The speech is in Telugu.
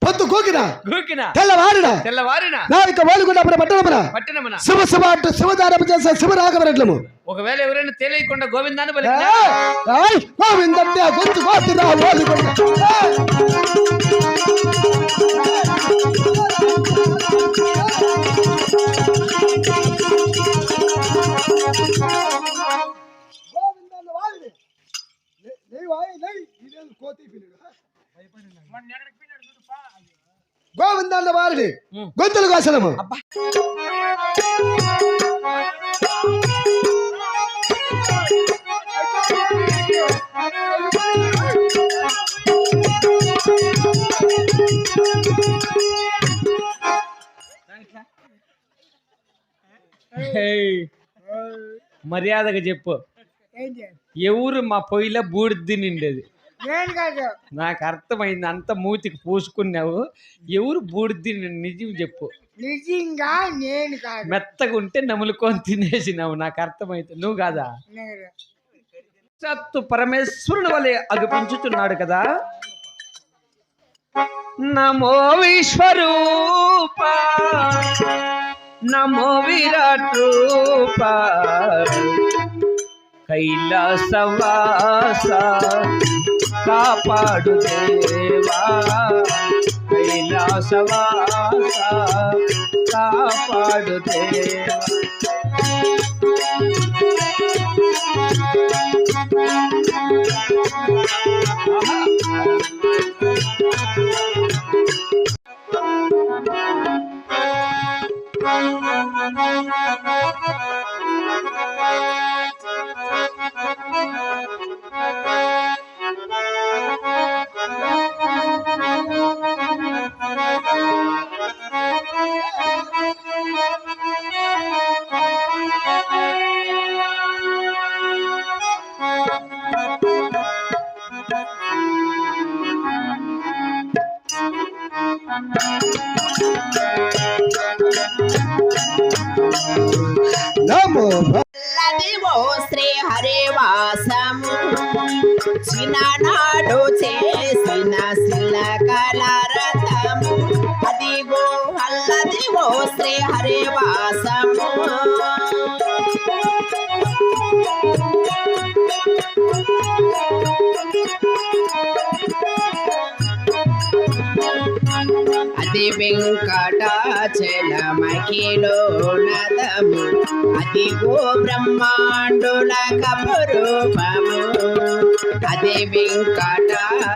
పొద్దు గూకినా గూకినా తెల్లవారినా నావిక వాలుగుండపుర పట్టణమున శుభ అంటూ శివదానము చేసే శివరాఘవరెడ్లము. ఒకవేళ ఎవరైనా తెలియకుండా గోవిందాన్ని పలికినా గోవిందంటే గొంతు కోతిరా వాలుగుండ. గోవిందాన్న వారిని గొంతులు కోసలము. మర్యాదగా చెప్పు, ఎవరు మా పొయ్యిలో బూడిది నిండేది? నాకు అర్థమైంది, అంత మూతికి పూసుకున్నావు. ఎవరు బూడిది నిజం చెప్పు. నిజంగా నేను కాదు, మెత్తగా ఉంటే నములుకొని తినేసినావు. నాకు అర్థమైంది, నువ్వు కాదా? సత్తు పరమేశ్వరుని వలె అగుపించుతున్నాడు కదా. నమో విశ్వరూప నమో విరాట్ రూప కైలాసవాస కాపాడు దేవా కైలాసవాస కాపాడు దేవా. నమో శ్రీ హరివాసము చిన్ననాడు చేసిన శిలకలరథము అదిగో అల్లదివో శ్రీ హరివాసము. అది వెంకటాచలమఖిలో నదము అదిగో బ్రహ్మాండుల కపురూపము. అది వెంకటాచలమఖిలో